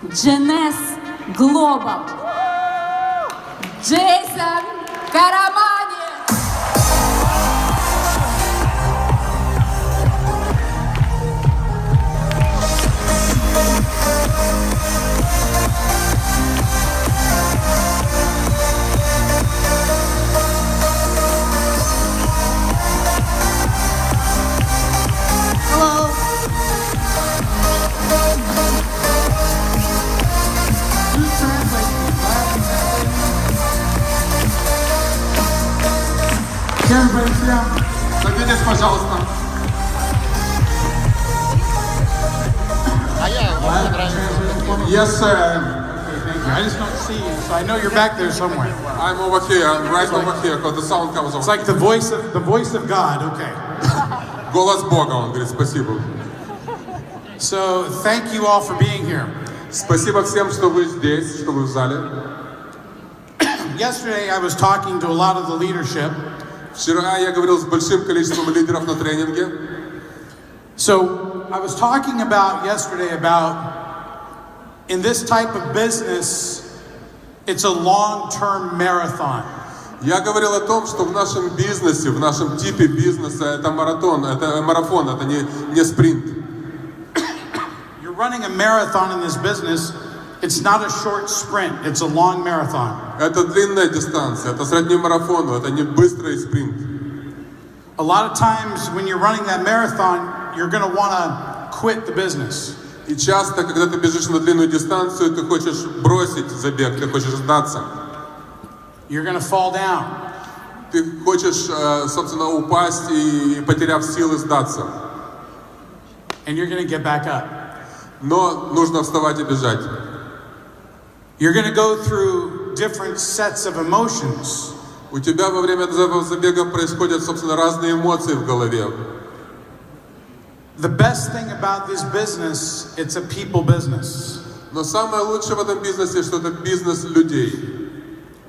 Jeunesse Global. Джейсон Караманис. Всем привет! Садитесь, пожалуйста. Yes, sir. I just don't see you, so I know you're back there somewhere. I'm over here, right over here, because the sound comes over. It's like the voice of God. Okay. Голос Бога, он говорит, спасибо. So thank you all for being here. Спасибо всем, что вы здесь, что вы в зале. Yesterday I was talking to a lot of the leadership. Вчера я говорил с большим количеством лидеров на тренинге. So I was talking yesterday about in this type of business, it's a long-term marathon. Я говорил о том, что в нашем бизнесе, в нашем типе бизнеса это марафон, это не спринт. You're running a marathon in this business. It's not a short sprint, it's a long marathon. Это длинная дистанция, это сродни марафону, это не быстрый спринт. A lot of times when you're running that marathon, you're going to want to quit the business. И часто, когда ты бежишь на длинную дистанцию, ты хочешь бросить забег, ты хочешь сдаться. You're going to fall down. Ты хочешь, собственно, упасть и, потеряв силы, сдаться. And you're going to get back up. Но нужно вставать и бежать. You're going to go through different sets of emotions. У тебя во время этого забега происходят, собственно, разные эмоции в голове. The best thing about this business, it's a people business. Но самое лучшее в этом бизнесе, что это бизнес людей.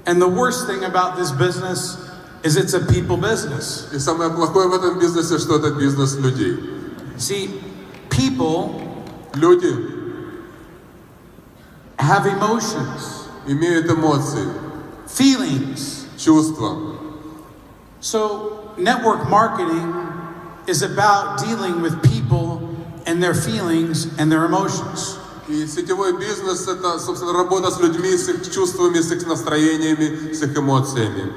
And the worst thing about this business is it's a people business. И самое плохое в этом бизнесе, что это бизнес людей. See, people Люди have emotions, имеют эмоции, feelings. чувства. So, network marketing is about dealing with people and their feelings and their emotions. И сетевой бизнес – это, собственно, работа с людьми, с их чувствами, с их настроениями, с их эмоциями.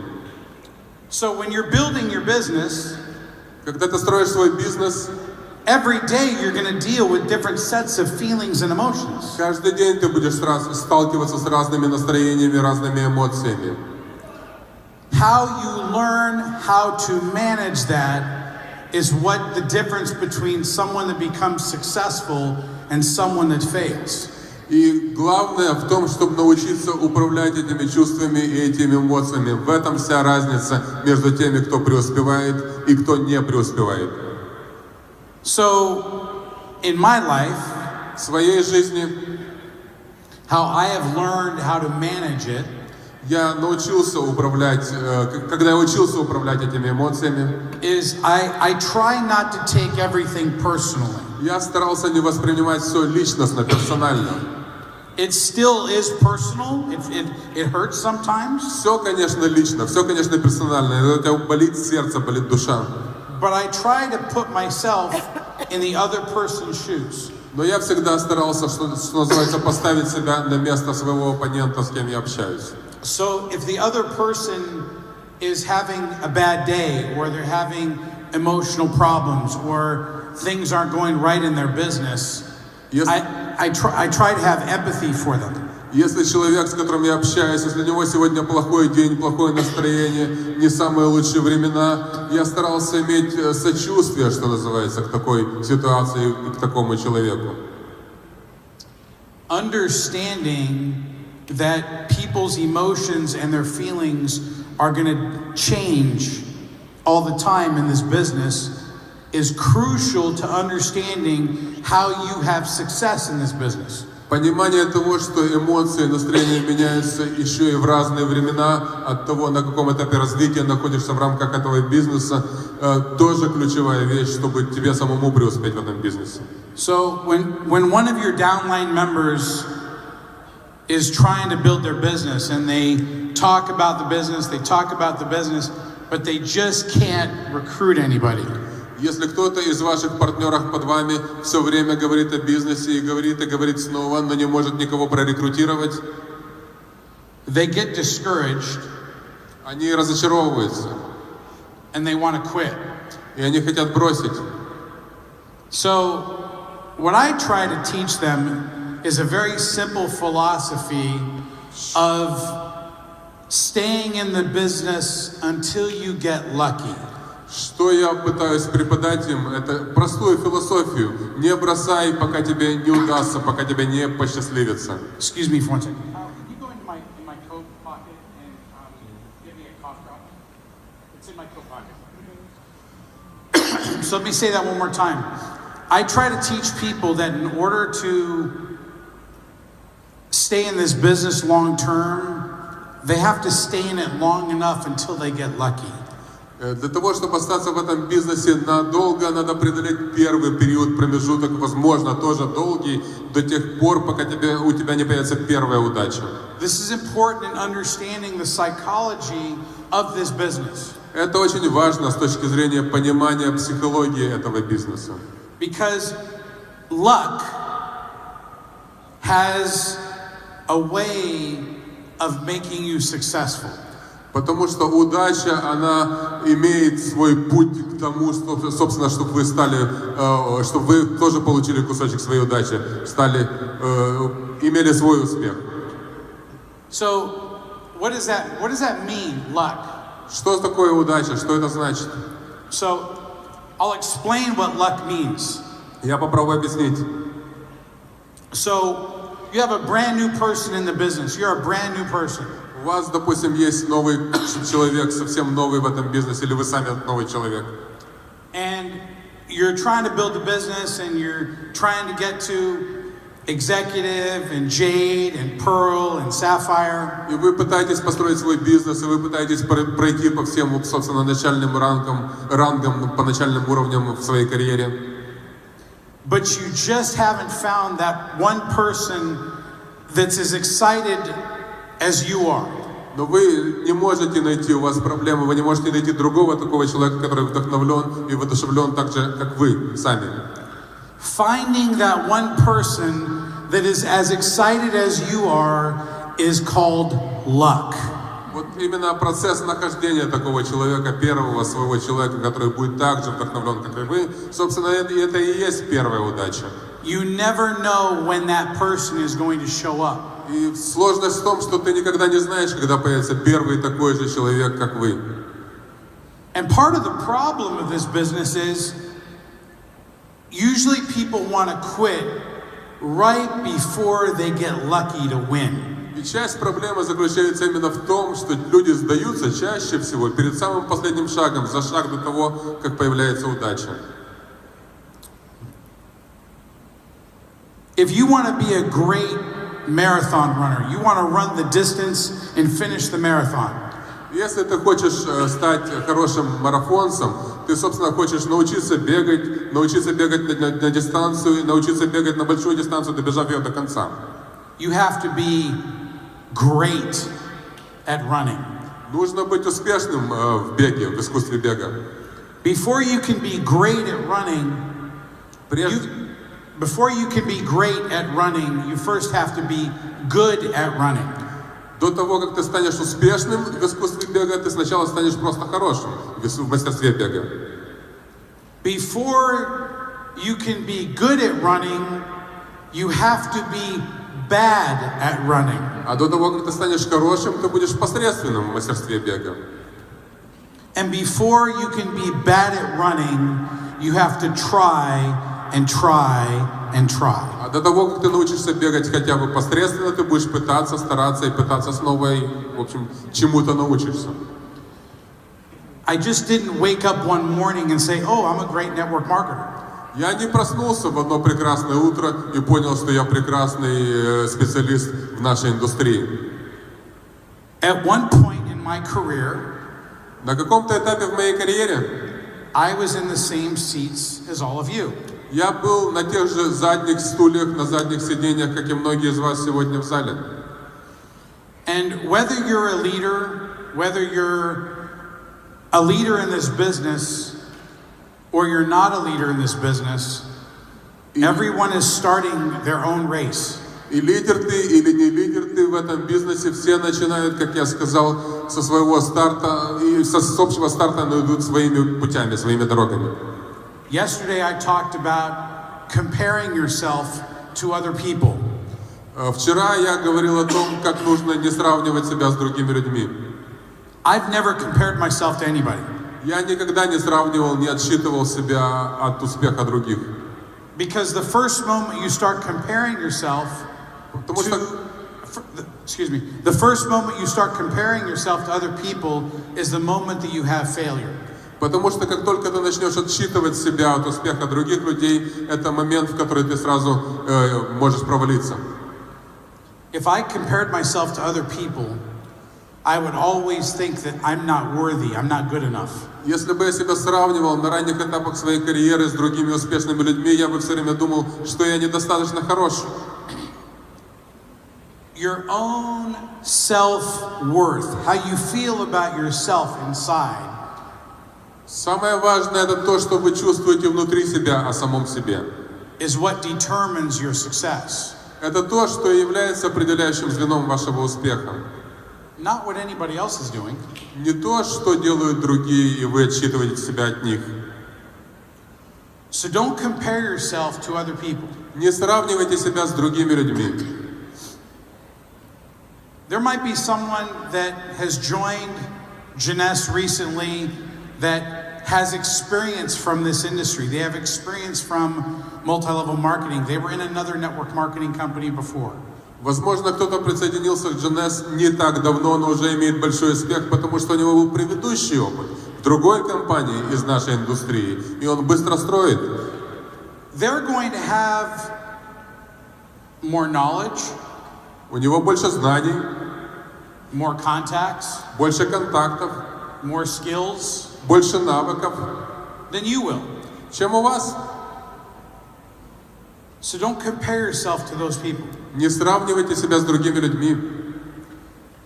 So, when you're building your business, когда ты строишь свой бизнес, every day you're going to deal with different sets of feelings and emotions. каждый день ты будешь сталкиваться с разными настроениями, разными эмоциями. How you learn how to manage that is what the difference between someone that becomes successful and someone that fails. И главное в том, чтобы научиться управлять этими чувствами и этими эмоциями. В этом вся разница между теми, кто преуспевает и кто не преуспевает. So, in my life, В своей жизни how I have learned how to manage it я научился управлять, когда я учился управлять этими эмоциями, is I try not to take everything personally. я старался не воспринимать все личностно, персонально. It still is personal. It hurts sometimes. Все, конечно, лично, все, конечно, персонально. У тебя болит сердце, болит душа. But I try to put myself in the other person's shoes. Но я всегда старался, что называется, поставить себя на место своего оппонента, с кем я общаюсь. So if the other person is having a bad day, or they're having emotional problems, or things aren't going right in their business, I try to have empathy for them. Если человек, с которым я общаюсь, если у него сегодня плохой день, плохое настроение, не самые лучшие времена, я старался иметь сочувствие, что называется, к такой ситуации и к такому человеку. Understanding that people's emotions and their feelings are going to change all the time in this business is crucial to understanding how you have success in this business. Понимание того, что эмоции, настроения меняются еще и в разные времена, от того, на каком этапе развития находишься в рамках этого бизнеса, тоже ключевая вещь, чтобы тебе самому преуспеть в этом бизнесе. So when one of your downline members is trying to build their business, and they talk about the business, but they just can't recruit anybody. Если кто-то из ваших партнеров под вами все время говорит о бизнесе и говорит снова, но не может никого прорекрутировать, they get discouraged, они разочаровываются, and they want to quit. и они хотят бросить. So, what I try to teach them is a very simple philosophy of staying in the business until you get lucky. Что я пытаюсь преподать им, это простую философию. Не бросай, пока тебе не удастся, пока тебе не посчастливится. Excuse me for one second. Can you go into my coat pocket and give me a cough drop? It's in my coat pocket. So let me say that one more time. I try to teach people that in order to stay in this business long term, they have to stay in it long enough until they get lucky. Для того, чтобы остаться в этом бизнесе надолго, надо преодолеть первый период, промежуток, возможно, тоже долгий, до тех пор, пока у тебя не появится первая удача. This is important in understanding the psychology of this business. Это очень важно с точки зрения понимания психологии этого бизнеса. Because luck has a way of making you successful. Потому что удача, она имеет свой путь к тому, что, собственно, чтобы вы стали, чтобы вы тоже получили кусочек своей удачи, имели свой успех. So, what does that mean, luck? Что такое удача? Что это значит? So, I'll explain what luck means. Я попробую объяснить. So, you have a brand new person in the business. You're a brand new person. У вас, допустим, есть новый человек, совсем новый в этом бизнесе, или вы сами новый человек. And you're trying to build a business, and you're trying to get to executive, and jade, and pearl, and sapphire. И вы пытаетесь построить свой бизнес, и вы пытаетесь пройти по всем, собственно, начальным рангам, по начальным уровням в своей карьере. But you just haven't found that one person that's as excited as you are. Но вы не можете найти, у вас проблемы, вы не можете найти другого такого человека, который вдохновлен и воодушевлен так же, как вы сами. Finding that one person that is as excited as you are is called luck. Вот именно процесс нахождения такого человека, первого своего человека, который будет так же вдохновлен, как и вы, собственно, это и есть первая удача. You never know when that person is going to show up. И сложность в том, что ты никогда не знаешь, когда появится первый такой же человек, как вы. And part of the problem of this business is usually people want to quit right before they get lucky to win. И часть проблемы заключается именно в том, что люди сдаются чаще всего перед самым последним шагом, за шаг до того, как появляется удача. If you want to be a great marathon runner, you want to run the distance and finish the marathon. Если ты хочешь стать хорошим марафонцем, ты, собственно, хочешь научиться бегать на дистанцию, научиться бегать на большую дистанцию, добежав ее до конца. You have to be great at running. Нужно быть успешным в беге, в искусстве бега. Before you can be great at running, you first have to be good at running. До того, как ты станешь успешным в искусстве бега, ты сначала станешь просто хорошим в мастерстве бега. Before you can be good at running, you have to be bad at running. А до того, как ты станешь хорошим, ты будешь посредственным в мастерстве бега. And before you can be bad at running, you have to try and try and try. А до того, как ты научишься бегать хотя бы посредственно, ты будешь пытаться, стараться и пытаться снова, и, в общем, чему-то научишься. I just didn't wake up one morning and say, "Oh, I'm a great network marketer." Я не проснулся в одно прекрасное утро и понял, что я прекрасный специалист в нашей индустрии. At one point in my career, на каком-то этапе в моей карьере I was in the same seats as all of you. Я был на тех же задних стульях, на задних сиденьях, как и многие из вас сегодня в зале. And whether you're a leader, whether you're a leader in this business, or you're not a leader in this business, everyone is starting their own race. И лидер ты или не лидер ты в этом бизнесе, все начинают, как я сказал, со своего старта, и с общего старта но идут своими путями, своими дорогами. Yesterday I talked about comparing yourself to other people. Вчера я говорил о том, как нужно не сравнивать себя с другими людьми. I've never compared myself to anybody. Я никогда не сравнивал, не отсчитывал себя от успеха других. Because the first moment you start comparing yourself Потому что the first moment you start comparing yourself to other people is the moment that you have failure. Потому что как только ты начнешь отсчитывать себя от успеха других людей, это момент, в который ты сразу можешь провалиться. If I compared myself to other people, I would always think that I'm not worthy, I'm not good enough. Если бы я себя сравнивал на ранних этапах своей карьеры с другими успешными людьми, я бы все время думал, что я недостаточно хорош. Your own self-worth, how you feel about yourself inside. Самое важное это то, что вы чувствуете внутри себя о самом себе. Is what determines your success. Это то, что является определяющим звеном вашего успеха. Not what anybody else is doing. Не то, что делают другие, и вы отсчитываете себя от них. So don't compare yourself to other people. Не сравнивайте себя с другими людьми. There might be someone that has joined Jeunesse recently that has experience from this industry. They have experience from multi-level marketing. They were in another network marketing company before. Возможно, кто-то присоединился к Jeunesse не так давно, но уже имеет большой успех, потому что у него был предыдущий опыт в другой компании из нашей индустрии, и он быстро строит. They're going to have more knowledge. У него больше знаний, more contacts, больше контактов, more skills, больше навыков, than you will. чем у вас. So don't compare yourself to those people. Не сравнивайте себя с другими людьми.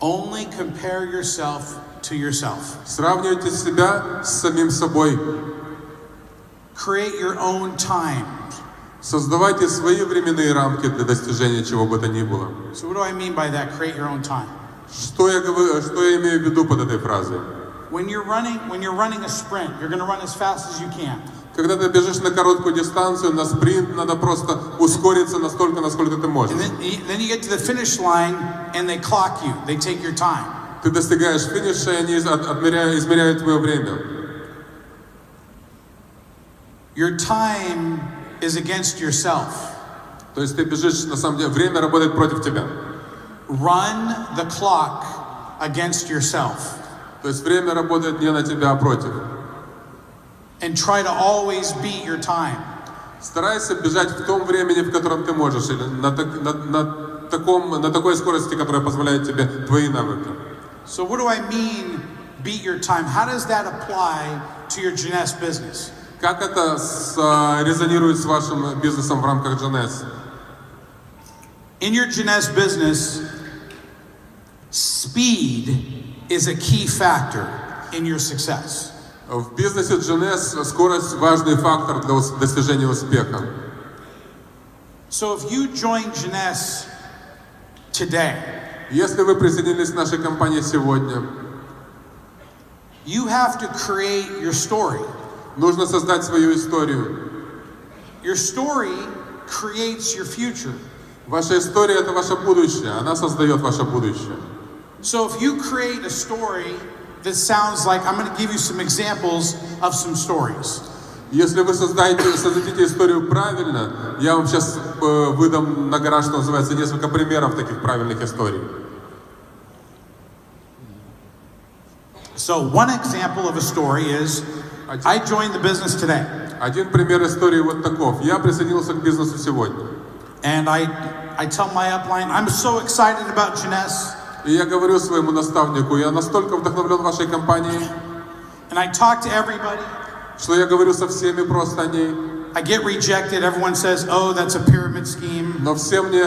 Only compare yourself to yourself. Сравнивайте себя с самим собой. Create your own time. Создавайте свои временные рамки для достижения чего бы то ни было. So what do I mean by that? Create your own time. Что я имею в виду под этой фразой? When you're running a sprint, you're going to run as fast as you can. Когда ты бежишь на короткую дистанцию, на спринт, надо просто ускориться настолько, насколько ты можешь. And then you get to the finish line and they clock you. They take your time. Ты достигаешь финиша, и они измеряют твое время. Your time is against yourself. То есть ты бежишь, на самом деле, время работает против тебя. Run the clock against yourself. То есть время работает не на тебя, а против. And try to always beat your time. Старайся бежать в том времени, в котором ты можешь, или на такой скорости, которая позволяет тебе твои навыки. So what do I mean, beat your time? How does that apply to your Jeunesse business? Как это резонирует с вашим бизнесом в рамках Jeunesse? In your Jeunesse business, speed is a key factor in your success. В бизнесе Jeunesse скорость важный фактор для достижения успеха. So if you join Jeunesse today, если вы присоединились к нашей компании сегодня, you have to create your story. Нужно создать свою историю. Your story creates your future. Ваша история — это ваше будущее. Она создает ваше будущее. So if you create a story that sounds like, I'm going to give you some examples of some stories. Если вы создадите историю правильно, я вам сейчас выдам на гора, что называется, несколько примеров таких правильных историй. So one example of a story is, I joined the business today. Один пример истории вот таков. Я присоединился к бизнесу сегодня. And I tell my upline, I'm so excited about Jeunesse. И я говорю своему наставнику, я настолько вдохновлен вашей компанией, And I talk to everybody. что я говорю со всеми просто о ней. I get rejected. Everyone says, "Oh, that's a pyramid scheme." Но все мне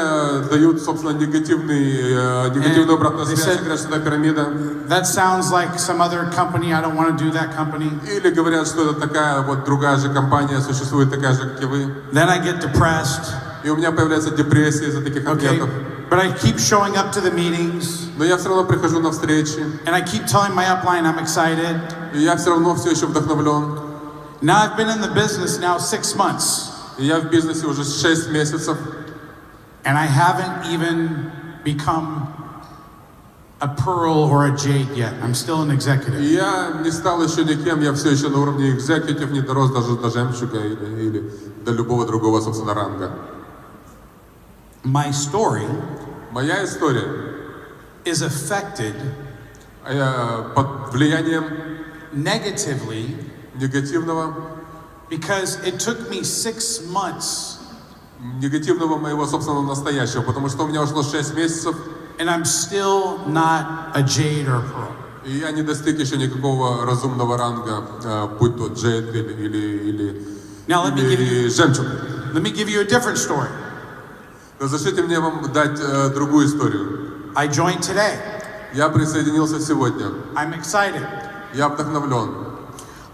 дают, собственно, негативную обратную связь, говорят, что это пирамида. That sounds like some other company. I don't want to do that company. Или говорят, что это такая вот другая же компания, существует такая же, как и вы. Then I get depressed. И у меня появляется депрессия из-за таких ответов. But I keep showing up to the meetings. Но я все равно прихожу на встречи. And I keep telling my upline I'm excited. И я все равно все еще вдохновлен. Now I've been in the business now 6 months. И я в бизнесе уже 6 месяцев. And I haven't even become a pearl or a jade yet. I'm still an executive. И я не стал еще никем, я все еще на уровне executive, не дорос даже до жемчуга или до любого другого, собственно, ранга. My story Моя история is affected под влиянием negatively негативного моего собственного настоящего, потому что у меня ушло 6 месяцев, and I'm still not a jade or a pearl. и я не достиг еще никакого разумного ранга, будь то джейд или жемчуг. Let me give you a different story. Разрешите мне вам дать другую историю. I joined today. Я присоединился сегодня. I'm excited. Я вдохновлен.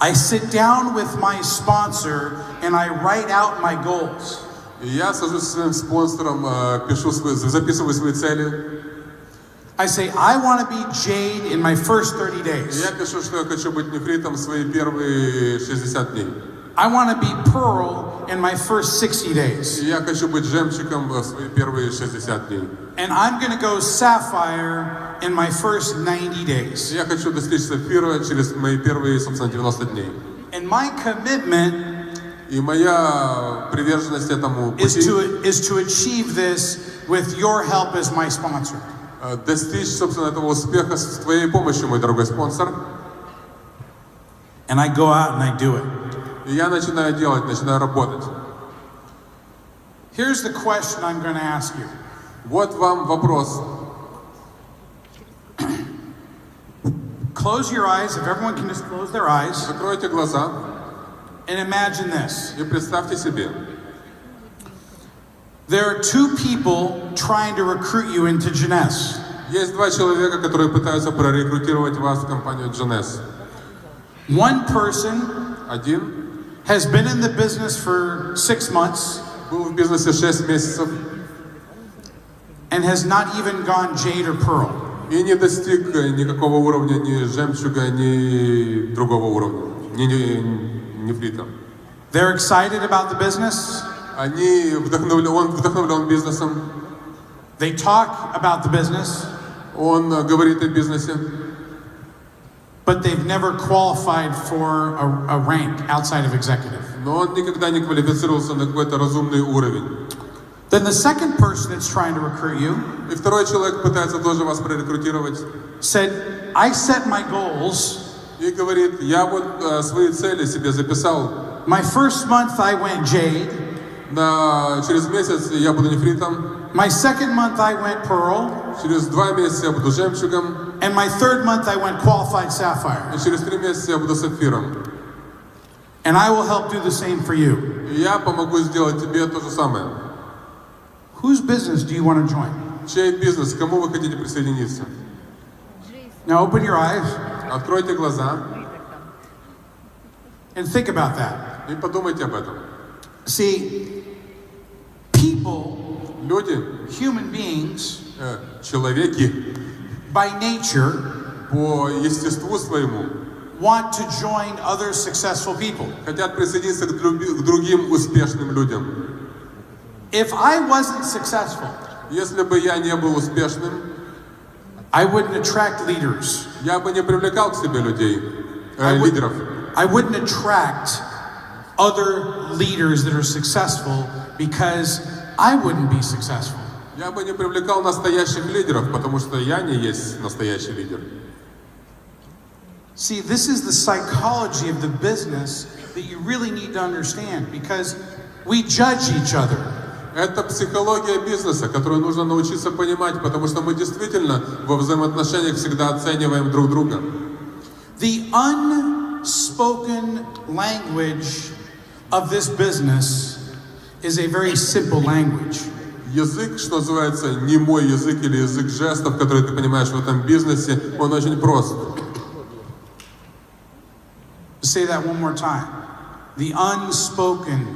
I sit down with my sponsor and I write out my goals. И я сажусь со своим спонсором, записываю свои цели. I say I want to be jade in my first 30 days. И я пишу, что я хочу быть нефритом в свои первые 60 дней. I want to be pearl in my first 60 days. И я хочу быть жемчугом в свои первые 60 дней. And I'm going to go sapphire in my first 90 days. Я хочу достичь сапфира через мои первые, собственно, 90 дней. And my commitment И моя приверженность этому пути is to achieve this with your help as my sponsor. Достичь, собственно, этого успеха с твоей помощью, мой дорогой спонсор. And I go out and I do it. И я начинаю делать, начинаю работать. Here's the question I'm going to ask you. Вот вам вопрос. Close your eyes, if everyone can just close their eyes, Закройте глаза and imagine this. и представьте себе. There are two people trying to recruit you into Jeunesse. Есть два человека, которые пытаются прорекрутировать вас в компанию Jeunesse. One person Один has been in the business for 6 months был в бизнесе 6 месяцев and has not even gone jade or pearl. и не достиг никакого уровня, ни жемчуга, ни другого уровня, ни нефрита. They're excited about the business. Он вдохновлен бизнесом. They talk about the business, Он говорит о бизнесе, but they've never qualified for a rank outside of executive. но он никогда не квалифицировался на какой-то разумный уровень. Then the second person that's trying to recruit you И второй человек пытается тоже вас прорекрутировать said, I set my goals. и говорит: я вот свои цели себе записал. My first month I went jade. Через месяц я буду нефритом. My second month I went pearl. Через 2 месяца я буду жемчугом. And my third month I went qualified sapphire. И через 3 месяца я буду сапфиром. And I will help do the same for you. И я помогу сделать тебе то же самое. Whose business do you want to join? Чей бизнес? К кому вы хотите присоединиться? Now open your eyes Откройте глаза and think about that. и подумайте об этом. See, people, Люди, human beings, человеки by nature, по естеству своему want to join other successful people. хотят присоединиться к другим успешным людям. If I wasn't successful, Если бы я не был успешным, I wouldn't attract leaders. я бы не привлекал к себе людей, лидеров. I wouldn't attract other leaders that are successful because I wouldn't be successful. Я бы не привлекал настоящих лидеров, потому что я не есть настоящий лидер. See, this is the psychology of the business that you really need to understand because we judge each other. Это психология бизнеса, которую нужно научиться понимать, потому что мы действительно во взаимоотношениях всегда оцениваем друг друга. The unspoken language of this business is a very simple language. Язык, что называется, немой язык или язык жестов, который ты понимаешь в этом бизнесе, он очень прост. Say that one more time. The unspoken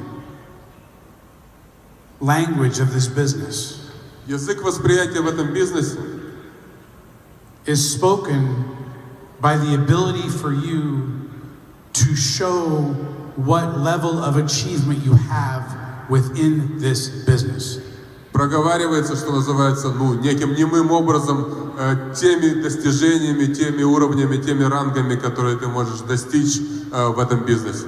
language of this business Язык восприятия в этом бизнесе is spoken by the ability for you to show what level of achievement you have within this business. проговаривается, что называется, неким немым образом теми достижениями, теми уровнями, теми рангами, которые ты можешь достичь в этом бизнесе.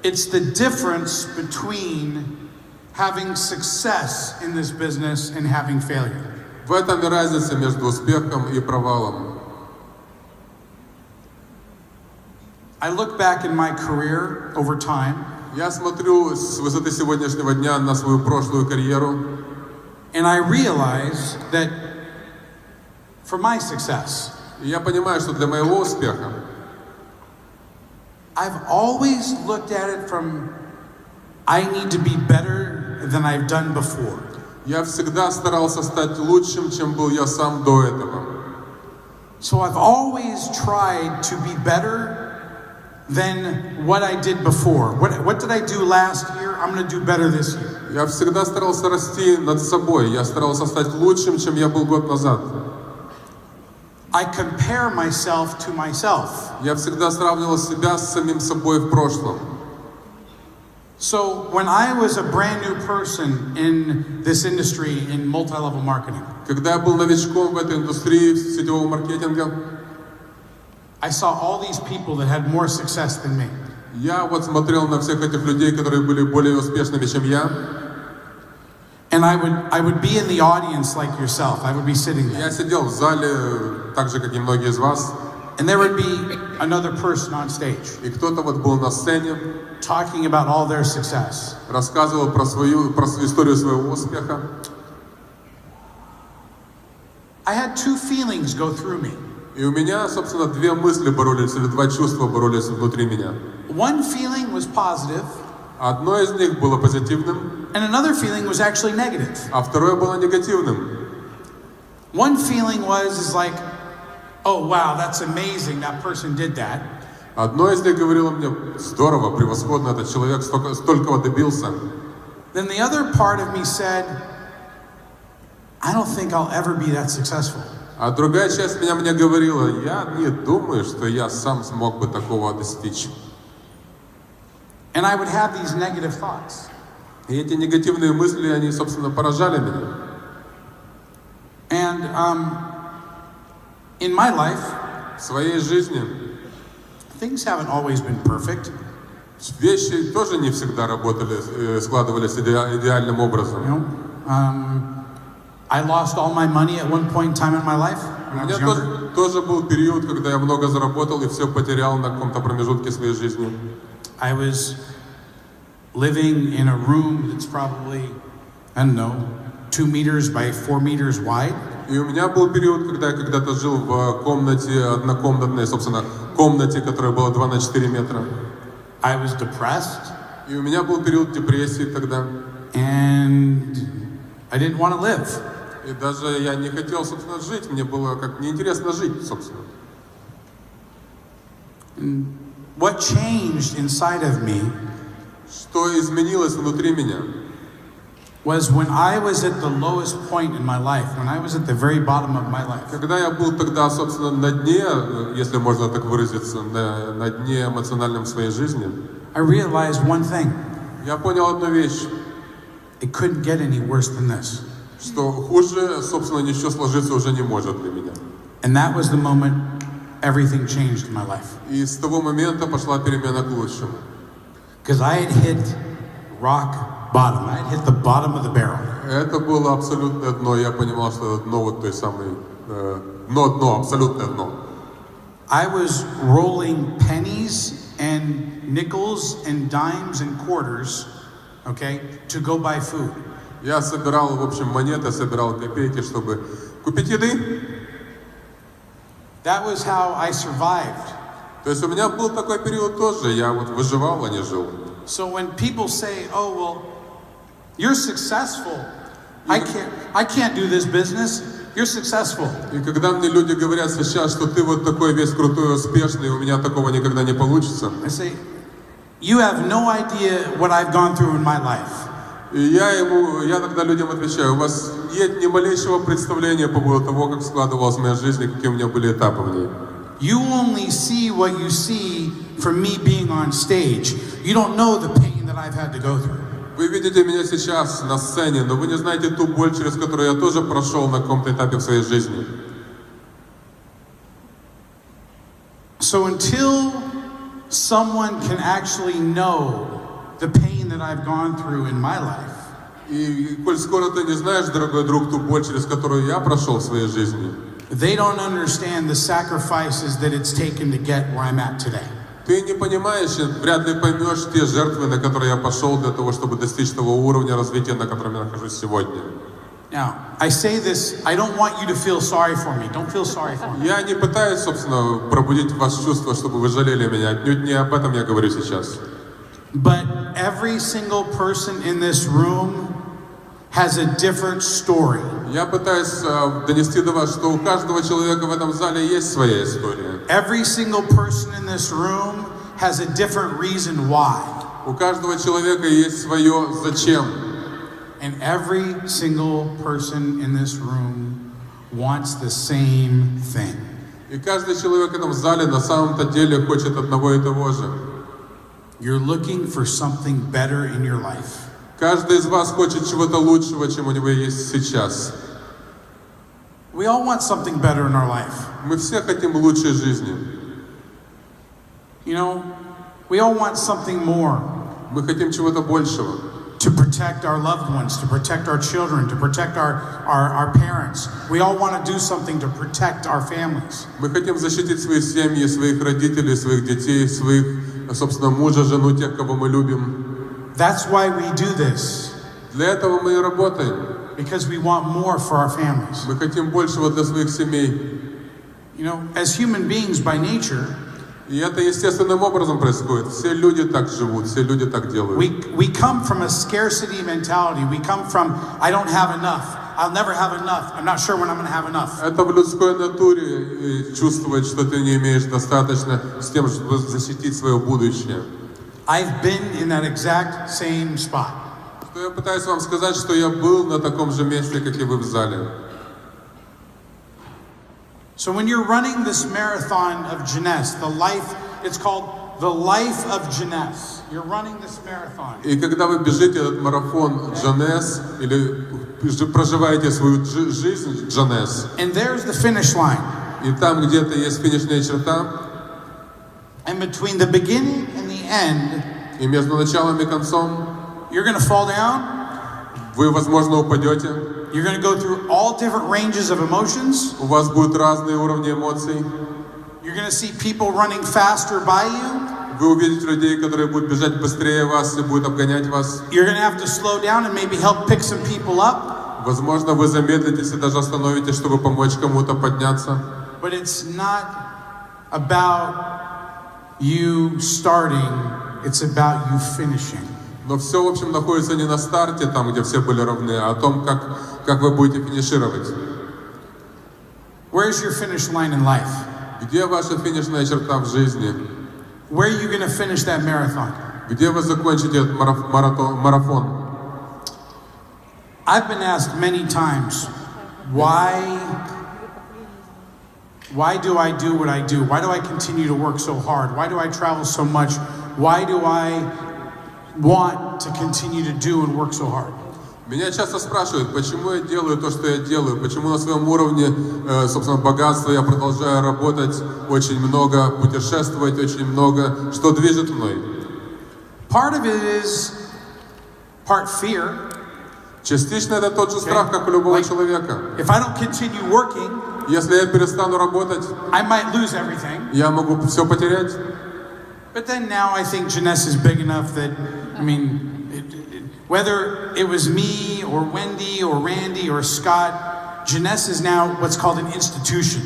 It's the difference between having success in this business and having failure. В этом и разница между успехом и провалом. I look back in my career over time, Я смотрю с высоты сегодняшнего дня на свою прошлую карьеру, and I realize that for my success, и я понимаю, что для моего успеха I've always looked at it from I need to be better than I've done before. я всегда старался стать лучшим, чем был я сам до этого. So I've always tried to be better than what I did before. What did I do last year? I'm going to do better this year. Я всегда старался расти над собой, я старался стать лучшим, чем я был год назад. I compare myself to myself. Я всегда сравнивал себя с самим собой в прошлом. So when I was a brand new person in this industry in multi-level marketing, Когда я был новичком в этой индустрии сетевого маркетинга, I saw all these people that had more success than me. я вот смотрел на всех этих людей, которые были более успешными, чем я. And I would be in the audience like yourself. I would be sitting there. Я сидел в зале, так же, как и многие из вас, And there would be another person on stage и кто-то вот был на сцене, talking about all their success. рассказывал про историю своего успеха. I had two feelings go through me. И у меня, собственно, две мысли боролись, или два чувства боролись внутри меня. One feeling was positive, Одно из них было позитивным, and another feeling was actually negative. а второе было негативным. One feeling is like, oh wow, that's amazing, that person did that. Одно из них говорило мне: здорово, превосходно, этот человек столько добился. Then the other part of me said, I don't think I'll ever be that successful. А другая часть меня мне говорила: я не думаю, что я сам смог бы такого достичь. And I would have these negative thoughts. И эти негативные мысли, они, собственно, поражали меня. And in my life, В своей жизни things haven't always been perfect. вещи тоже не всегда работали, складывались идеальным образом. You know, I lost all my money at one point in time in my life У when I was меня younger. тоже был период, когда я много заработал и все потерял на каком-то промежутке своей жизни. I was living in a room that's probably, I don't know, 2 meters by 4 meters wide. И у меня был период, когда я когда-то жил в комнате однокомнатной, собственно, комнате, которая была 2 на 4 метра. I was depressed, И у меня был период депрессии тогда. and I didn't want to live. И даже я не хотел, собственно, жить. Мне было как неинтересно жить, собственно. What changed inside of me Что изменилось внутри меня? was when I was at the lowest point in my life, when I was at the very bottom of my life. Когда я был тогда, собственно, на дне, если можно так выразиться, на дне эмоциональном своей жизни, I realized one thing. я понял одну вещь, It couldn't get any worse than this. что хуже, собственно, ничего сложиться уже не может для меня. And that was the moment everything changed in my life. И с того момента пошла перемена к лучшему. Because I had hit rock bottom. I had hit the bottom of the barrel. Это было абсолютное дно. Я понимал, что это дно вот той самой... дно, абсолютное дно. I was rolling pennies and nickels and dimes and quarters, okay, to go buy food. Я собирал, в общем, монеты, собирал копейки, чтобы купить еды. That was how I survived. То есть у меня был такой период тоже. Я вот выживал, а не жил. So when people say, "Oh well, you're successful," I can't do this business. You're successful. И когда мне люди говорят сейчас, что ты вот такой весь крутой, успешный, у меня такого никогда не получится. I say, you have no idea what I've gone through in my life. И я тогда людям отвечаю, у вас нет ни малейшего представления по поводу того, как складывалась моя жизнь и какие у меня были этапы в ней. You only see what you see from me being on stage. You don't know the pain that I've had to go through. Вы видите меня сейчас на сцене, но вы не знаете ту боль, через которую я тоже прошел на каком-то этапе в своей жизни. So until someone can actually know the pain that I've gone through in my life, И коль скоро ты не знаешь, дорогой друг, ту боль, через которую я прошел в своей жизни, they don't understand the sacrifices that it's taken to get where I'm at today. ты не понимаешь, вряд ли поймешь те жертвы, на которые я пошел для того, чтобы достичь того уровня развития, на котором я нахожусь сегодня. Now, I say this, I don't want you to feel sorry for me. Don't feel sorry for me. Я не пытаюсь, собственно, пробудить в вас чувство, чтобы вы жалели меня. Отнюдь не об этом я говорю сейчас. But every single person in this room has a different story. Я пытаюсь донести до вас, что у каждого человека в этом зале есть своя история. Every single person in this room has a different reason why. У каждого человека есть свое «зачем». And every single person in this room wants the same thing. И каждый человек в этом зале на самом-то деле хочет одного и того же. You're looking for something better in your life. Каждый из вас хочет чего-то лучшего, чем у него есть сейчас. We all want something better in our life. Мы все хотим лучшей жизни. You know, we all want something more. Мы хотим чего-то большего. To protect our loved ones, to protect our children, to protect our parents. We all want to do something to protect our families. Мы хотим защитить свои семьи, своих родителей, своих детей, своих, собственно, мужа, жену, тех, кого мы любим. That's why we do this. Для этого мы и работаем. Because we want more for our families. Мы хотим большего для своих семей. You know, as human beings by nature, И это естественным образом происходит. Все люди так живут, все люди так делают. we come from a scarcity mentality. We come from, I don't have enough. I'll never have enough. I'm not sure when I'm going to have enough. Это в людской натуре чувствовать, что ты не имеешь достаточно с тем, чтобы защитить свое будущее. I've been in that exact same spot. Что я пытаюсь вам сказать, что я был на таком же месте, как и вы в зале. So when you're running this marathon of Jeunesse, it's called the life of Jeunesse. You're running this marathon. И когда вы бежите этот марафон Jeunesse или проживаете свою жизнь Jeunesse, And there's the finish line. и там где-то есть финишная черта, And between the beginning and the end, и между началом и концом you're going to fall down. вы, возможно, упадете. You're going to go through all different ranges of emotions. У вас будут разные уровни эмоций. You're going to see people running faster by you. Вы увидите людей, которые будут бежать быстрее вас и будут обгонять вас. You're going to have to slow down and maybe help pick some people up. Возможно, вы замедлитесь и даже остановитесь, чтобы помочь кому-то подняться. But it's not about you starting, it's about you finishing. Но все, в общем, находится не на старте, там, где все были равны, а о том, как вы будете финишировать. Where's your finish line in life? Где ваша финишная черта в жизни? Where are you going to finish that marathon? Где вы закончите этот марафон? I've been asked many times, why do I do what I do? Why do I continue to work so hard? Why do I travel so much? Why do I want to continue to do and work so hard? Меня часто спрашивают, почему я делаю то, что я делаю, почему на своем уровне, собственно, богатства я продолжаю работать очень много, путешествовать очень много, что движет мной. Part of it is part fear. Частично это тот же страх, как у любого человека. If I don't continue working, Если я перестану работать, I might lose everything. я могу все потерять. But then now I think Jeunesse is big enough that, I mean, whether it was me or Wendy or Randy or Scott, Jeunesse is now what's called an institution.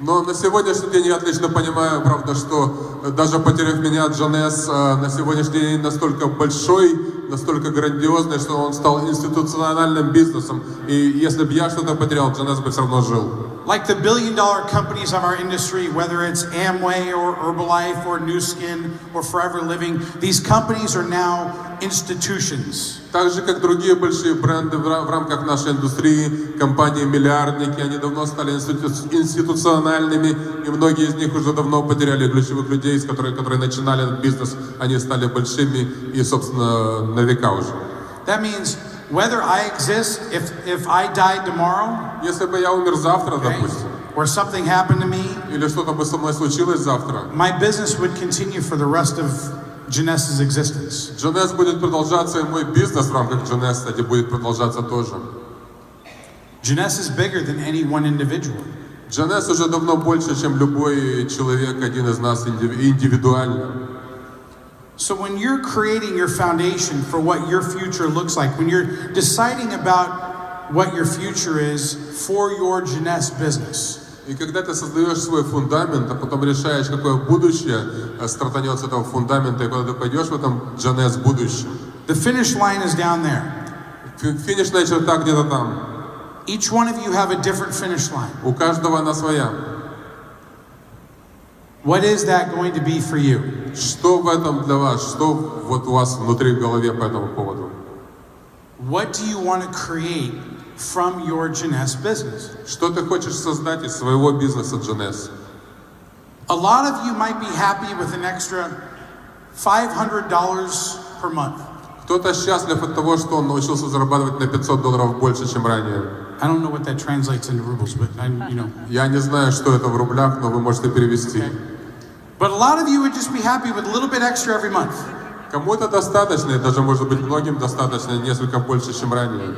Но на сегодняшний день я отлично понимаю, правда, что даже потеряв меня, Jeunesse на сегодняшний день настолько большой, настолько грандиозный, что он стал институциональным бизнесом. И если бы я что-то потерял, Jeunesse бы все равно жил. Like the billion-dollar companies of our industry, whether it's Amway or Herbalife or New Skin or Forever Living, these companies are now institutions. Так же, как другие большие бренды в рамках нашей индустрии, компании-миллиардники, они давно стали институциональными, и многие из них уже давно потеряли ключевых людей, которые начинали этот бизнес, они стали большими и, собственно, на века уже. That means whether I exist, if I died tomorrow, Если бы я умер завтра, допустим, or something happened to me, или что-то бы со мной случилось завтра, my business would continue for the rest of Jeunесse's existence. Jeunesse будет продолжаться, и мой бизнес в рамках Jeunesse, кстати, будет продолжаться тоже. Jeunesse is bigger than any one individual. Jeunesse уже давно больше, чем любой человек, один из нас индивидуально. So when you're creating your foundation for what your future looks like, when you're deciding about what your future is for your Jeunesse business, И когда ты создаешь свой фундамент, а потом решаешь, какое будущее стартанет с этого фундамента, и куда ты пойдешь в этом Jeunesse будущем. the finish line is down there. Финишная черта где-то там. Each one of you have a different finish line. У каждого она своя. What is that going to be for you? Что в этом для вас? Что вот у вас внутри в голове по этому поводу? What do you want to create from your Jeunesse business? Что ты хочешь создать из своего бизнеса Jeunesse? A lot of you might be happy with an extra $500 per month. Кто-то счастлив от того, что он научился зарабатывать на $500 больше, чем ранее. I don't know what that translates into rubles, but Я не знаю, что это в рублях, но вы можете перевести. But a lot of you would just be happy with a little bit extra every month. Кому-то достаточно, и даже, может быть, многим достаточно, несколько больше, чем ранее.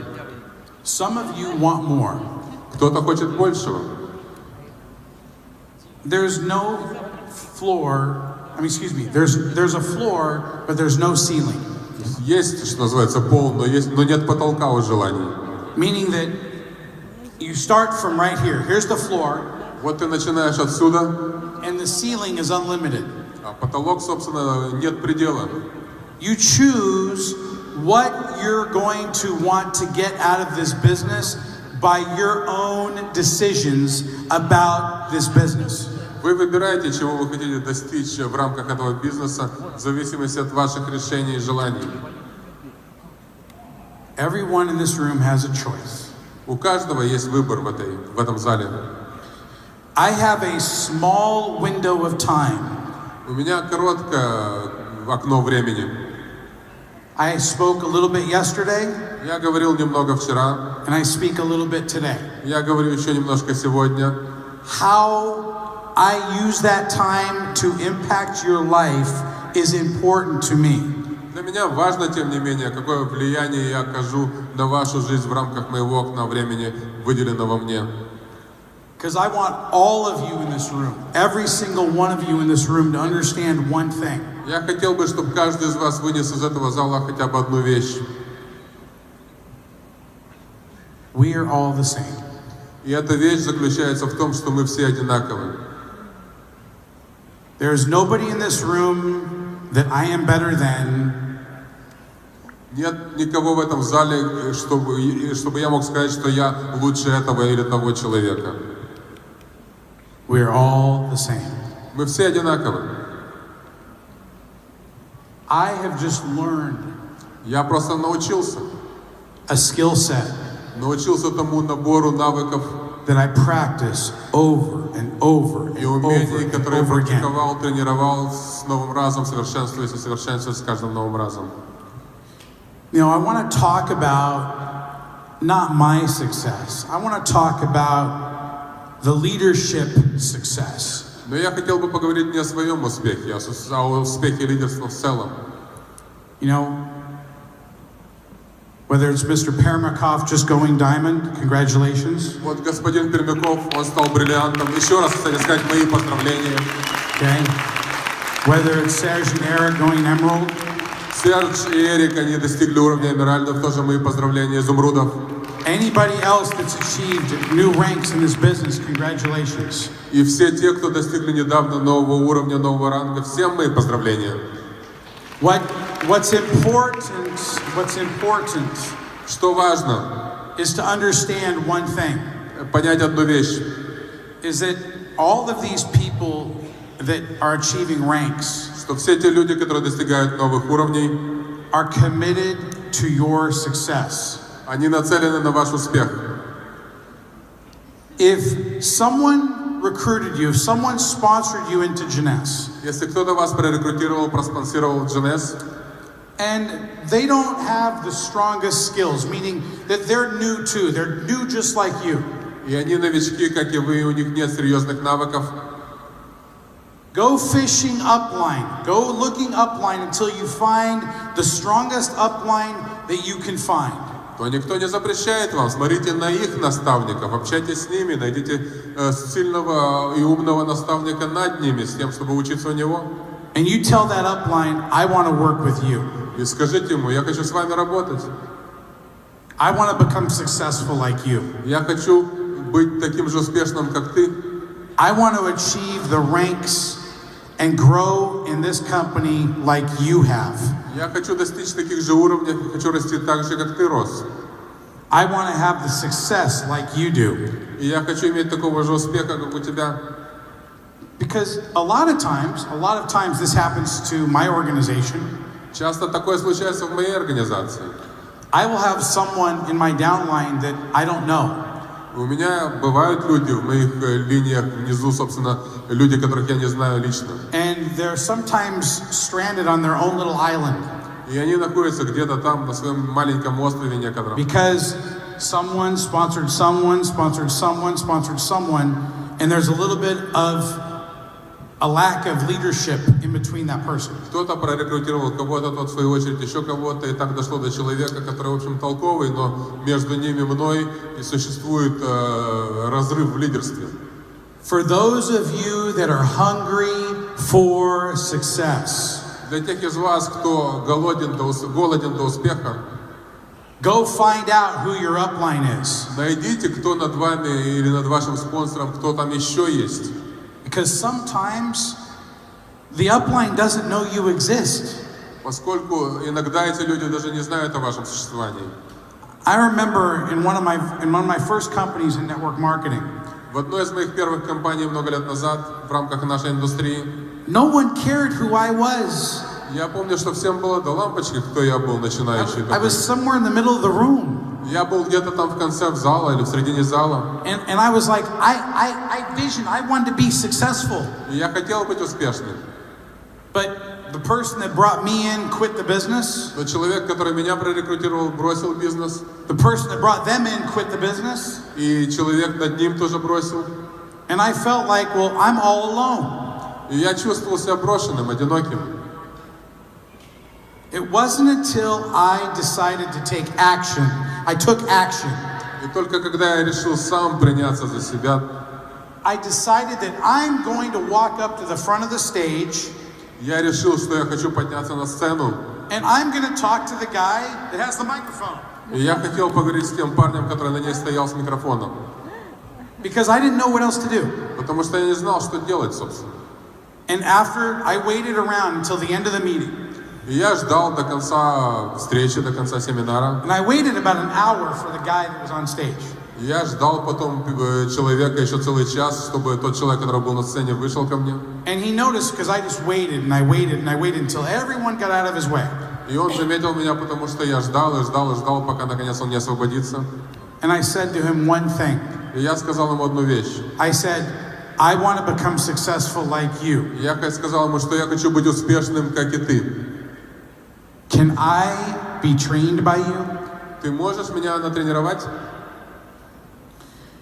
Some of you want more. Кто-то хочет большего. There's no floor, there's a floor, but there's no ceiling. Есть, что называется, пол, но нет потолка у желаний. Meaning that you start from right here. Here's the floor, Вот ты начинаешь отсюда, and the ceiling is unlimited. а потолок, собственно, нет предела. You choose what you're going to want to get out of this business by your own decisions about this business. Вы выбираете, чего вы хотите достичь в рамках этого бизнеса, в зависимости от ваших решений и желаний. Everyone in this room has a choice. У каждого есть выбор в этом зале. I have a small window of time. У меня короткое окно времени. I spoke a little bit yesterday, Я говорил немного вчера, and I speak a little bit today. я говорю еще немножко сегодня. How I use that time to impact your life is important to me. Для меня важно, тем не менее, какое влияние я окажу на вашу жизнь в рамках моего окна времени, выделенного мне. Because I want all of you in this room, every single one of you in this room, to understand one thing. Я хотел бы, чтобы каждый из вас вынес из этого зала хотя бы одну вещь. We are all the same. И эта вещь заключается в том, что мы все одинаковы. There is nobody in this room that I am better than. Нет никого в этом зале, чтобы я мог сказать, что я лучше этого или того человека. We are all the same. Мы все одинаковы. I have just learned Я просто научился. a skill set Научился тому набору навыков that I practice over and over and и over умений, and которые over again. практиковал, тренировал с новым разом, совершенствуясь и совершенствуясь с каждым новым разом. I want to talk about not my success. I want to talk about the leadership success. Но я хотел бы поговорить не о своем успехе, а о успехе лидерства в целом. Whether it's Mr. Permakov just going diamond, congratulations. Вот господин Пермяков, он стал бриллиантом. Еще раз, кстати, сказать мои поздравления. Okay. Whether it's Serge and Eric going emerald. Серж и Эрик, они достигли уровня эмеральдов, тоже мои поздравления, изумрудов. anybody else that's achieved new ranks in this business, congratulations. И все те, кто достигли недавно нового уровня, нового ранга, всем мои поздравления. What's important, Что важно, is to understand one thing. понять одну вещь. Is that all of these people that are achieving ranks Что все те люди, которые достигают новых уровней, are committed to your success. они нацелены на ваш успех. If someone recruited you, if someone sponsored you into Jeunesse, Если кто-то вас прорекрутировал, проспонсировал Jeunesse, and they don't have the strongest skills, meaning that they're new too, they're new just like you. и они новички, как и вы, у них нет серьезных навыков, Go fishing upline. Go looking upline until you find the strongest upline that you can find. то никто не запрещает вам. Смотрите на их наставников, общайтесь с ними, найдите сильного и умного наставника над ними, с тем, чтобы учиться у него. And you tell that upline, I want to work with you. И скажите ему, я хочу с вами работать. I want to become successful like you. Я хочу быть таким же успешным, как ты. I want to achieve the ranks and grow in this company like you have. Я хочу достичь таких же уровней, хочу расти так же, как ты рос. I want to have the success like you do. И я хочу иметь такого же успеха, как у тебя. Because a lot of times this happens to my organization. Часто такое случается в моей организации. I will have someone in my downline that I don't know. У меня бывают люди в моих линиях внизу, собственно, люди, которых я не знаю лично. And they're sometimes stranded on their own little island. И они находятся где-то там, на своем маленьком острове некотором. Because someone sponsored someone, and there's a little bit of a lack of leadership in between that person. Кто-то прорекрутировал кого-то, тот в свою очередь еще кого-то, и так дошло до человека, который, в общем, толковый, но между ними мной и существует разрыв в лидерстве. For those of you that are hungry for success, Для тех из вас, кто голоден до успеха, go find out who your upline is. найдите, кто над вами или над вашим спонсором, кто там еще есть. Because sometimes the upline doesn't know you exist. Поскольку иногда эти люди даже не знают о вашем существовании. I remember in one of my first companies in network marketing. В одной из моих первых компаний много лет назад, в рамках нашей индустрии, No one cared who I was. я помню, что всем было до лампочки, кто я был, начинающий. I was somewhere in the middle of the room. Я был где-то там в конце зала или в середине зала. And I was like, I wanted to be successful. И я хотел быть успешным. But the person that brought me in quit the business. Но человек, который меня прорекрутировал, бросил бизнес. The person that brought them in quit the business. И человек над ним тоже бросил. And I felt like, well, I'm all alone. И я чувствовал себя брошенным, одиноким. It wasn't until I decided to take action. I took action. И только когда я решил сам приняться за себя, I decided that I'm going to walk up to the front of the stage. я решил, что я хочу подняться на сцену. And I'm going to talk to the guy that has the microphone. И я хотел поговорить с тем парнем, который на ней стоял с микрофоном. Because I didn't know what else to do. Потому что я не знал, что делать, собственно. And after I waited around until the end of the meeting. И я ждал до конца встречи, до конца семинара. And I waited about an hour for the guy that was on stage. И я ждал потом человека еще целый час, чтобы тот человек, который был на сцене, вышел ко мне. And he noticed because I just waited and I waited and I waited until everyone got out of his way. И он заметил меня, потому что я ждал и ждал и ждал, пока наконец он не освободится. And I said to him one thing. И я сказал ему одну вещь. I said, I want to become successful like you. Я сказал ему, что я хочу быть успешным, как и ты. Can I be trained by you? Ты можешь меня натренировать?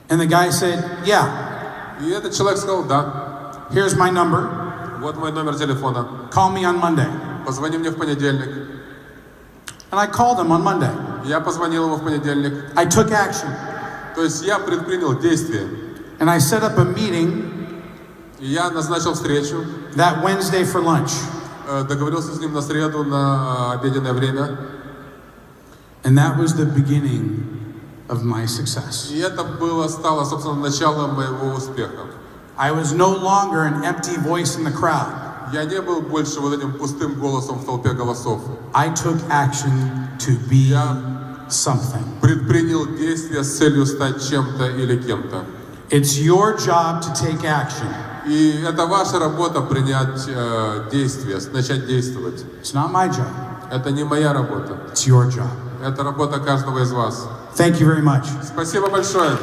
And the guy said, yeah. И этот человек сказал, да. Here's my number. Вот мой номер телефона. Call me on Monday. Позвони мне в понедельник. And I called him on Monday. Я позвонил ему в понедельник. I took action. То есть я предпринял действие. And I set up a meeting. И я назначил встречу. That Wednesday for lunch. Договорился с ним на среду на обеденное время. And that was the beginning of my success. И это стало, собственно, началом моего успеха. I was no longer an empty voice in the crowd. Я не был больше вот этим пустым голосом в толпе голосов. I took action to be something. Предпринял действия с целью стать чем-то или кем-то. It's your job to take action. И это ваша работа принять действие, начать действовать. It's not my job. Это не моя работа. It's your job. Это работа каждого из вас. Thank you very much. Спасибо большое.